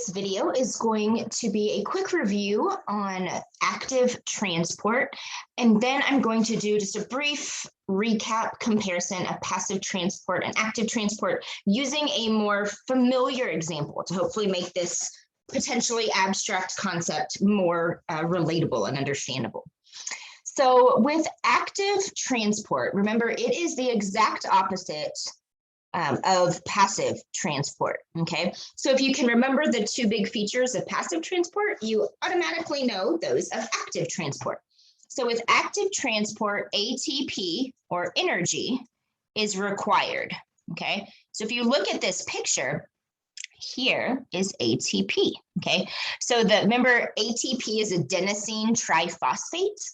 This video is going to be a quick review on active transport, and then I'm going to do just a brief recap comparison of passive transport and active transport using a more familiar example to hopefully make this potentially abstract concept more relatable and understandable. So with active transport, remember it is the exact opposite of passive transport, okay? So if you can remember the two big features of passive transport, you automatically know those of active transport. So with active transport, ATP or energy is required, okay? So if you look at this picture, here is ATP, okay? So remember ATP is adenosine triphosphate,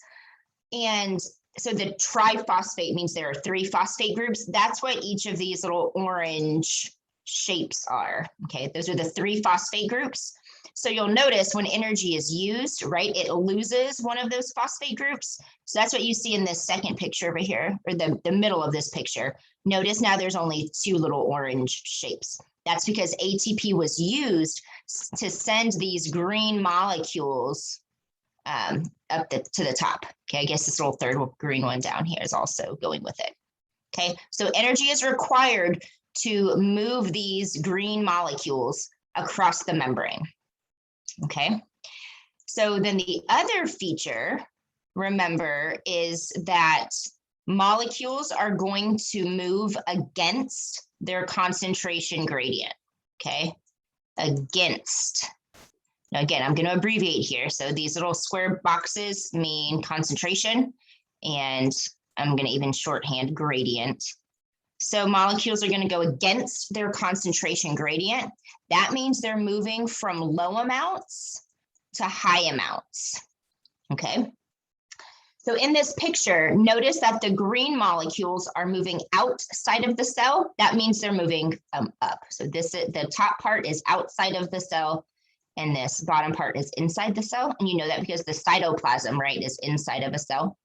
and so the triphosphate means there are three phosphate groups. That's what each of these little orange shapes are, okay? Those are the three phosphate groups. So you'll notice when energy is used, right, it loses one of those phosphate groups. So that's what you see in this second picture over here, or the middle of this picture. Notice now there's only two little orange shapes. That's because ATP was used to send these green molecules up to the top. Okay, I guess this little third green one down here is also going with it. Okay, so energy is required to move these green molecules across the membrane. Okay, so then the other feature, remember, is that molecules are going to move against their concentration gradient. Okay, against. Now, again, I'm going to abbreviate here. So these little square boxes mean concentration, and I'm going to even shorthand gradient. So molecules are going to go against their concentration gradient. That means they're moving from low amounts to high amounts. Okay. So in this picture, notice that the green molecules are moving outside of the cell. That means they're moving up. So the top part is outside of the cell, and this bottom part is inside the cell. And you know that because the cytoplasm, right, is inside of a cell.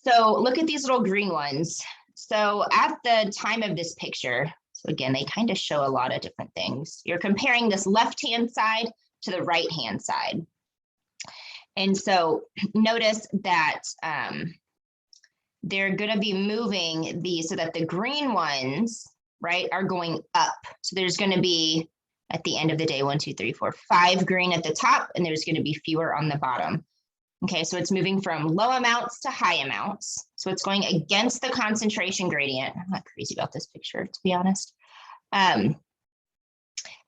So look at these little green ones. So at the time of this picture, so again, they kind of show a lot of different things. You're comparing this left-hand side to the right-hand side. And so notice that they're going to be moving these so that the green ones, right, are going up. So there's going to be, at the end of the day, 1, 2, 3, 4, 5 green at the top, and there's going to be fewer on the bottom. Okay, so it's moving from low amounts to high amounts. So it's going against the concentration gradient. I'm not crazy about this picture, to be honest. And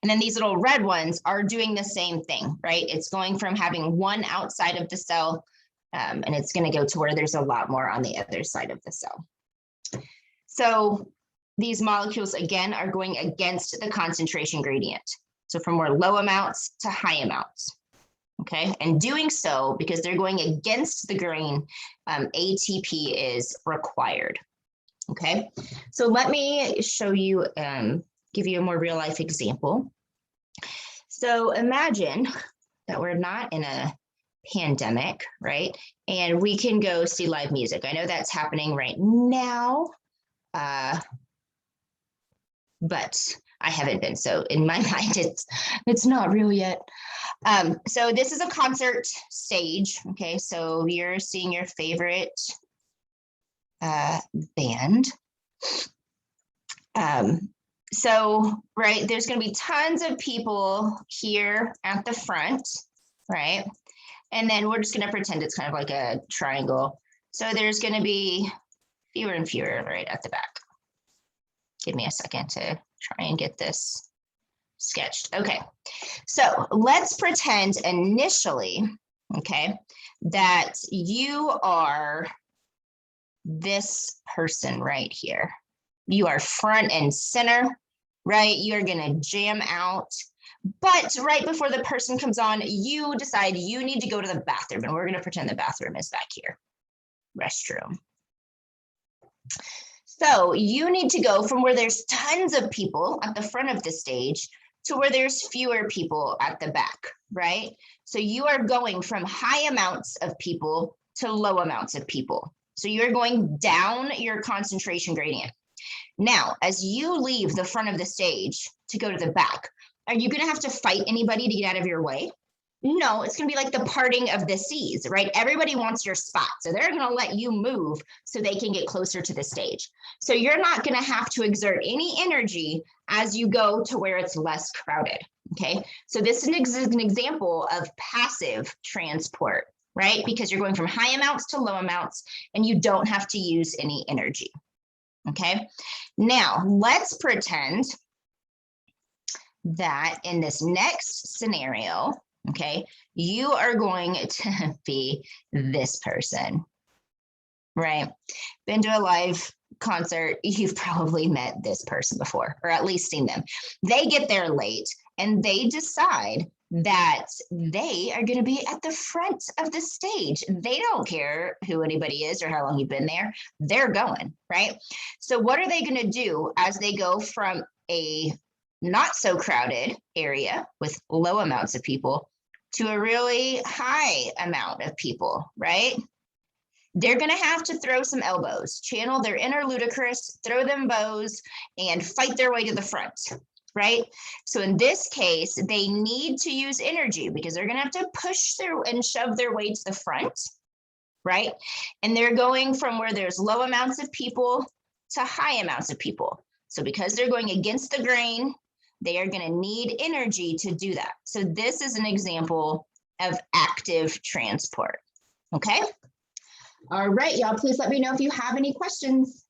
then these little red ones are doing the same thing, right? It's going from having one outside of the cell, and it's going to go to where there's a lot more on the other side of the cell. So these molecules, again, are going against the concentration gradient. So from more low amounts to high amounts, okay? And doing so, because they're going against the grain, ATP is required, okay? So let me show you, give you a more real life example. So imagine that we're not in a pandemic, right? And we can go see live music. I know that's happening right now. But I haven't been. So in my mind, it's not real yet. So this is a concert stage. Okay, so you're seeing your favorite band. So, right, there's going to be tons of people here at the front, right? And then we're just going to pretend it's kind of like a triangle. So there's going to be fewer and fewer right at the back. Give me a second to try and get this sketched. Okay, so let's pretend initially, okay, that you are this person right here. You are front and center, right? You're gonna jam out. But right before the person comes on, you decide you need to go to the bathroom, and we're gonna pretend the bathroom is back here, restroom. So you need to go from where there's tons of people at the front of the stage to where there's fewer people at the back, right? So you are going from high amounts of people to low amounts of people. So you're going down your concentration gradient. Now, as you leave the front of the stage to go to the back, Are you going to have to fight anybody to get out of your way? No, it's going to be like the parting of the seas, right? Everybody wants your spot. So they're going to let you move so they can get closer to the stage. So you're not going to have to exert any energy as you go to where it's less crowded. Okay. So this is an example of passive transport, right? Because you're going from high amounts to low amounts and you don't have to use any energy. Okay. Now let's pretend that in this next scenario, okay, you are going to be this person, right? Been to a live concert, you've probably met this person before, or at least seen them. They get there late and they decide that they are going to be at the front of the stage. They don't care who anybody is or how long you've been there. They're going, right? So what are they going to do as they go from a not so crowded area with low amounts of people to a really high amount of people, right? They're going to have to throw some elbows, channel their inner ludicrous, throw them bows, and fight their way to the front, right? So in this case, they need to use energy because they're going to have to push and shove their way to the front, right? And they're going from where there's low amounts of people to high amounts of people. So because they're going against the grain, they are going to need energy to do that. So this is an example of active transport. Okay. All right, y'all, please let me know if you have any questions.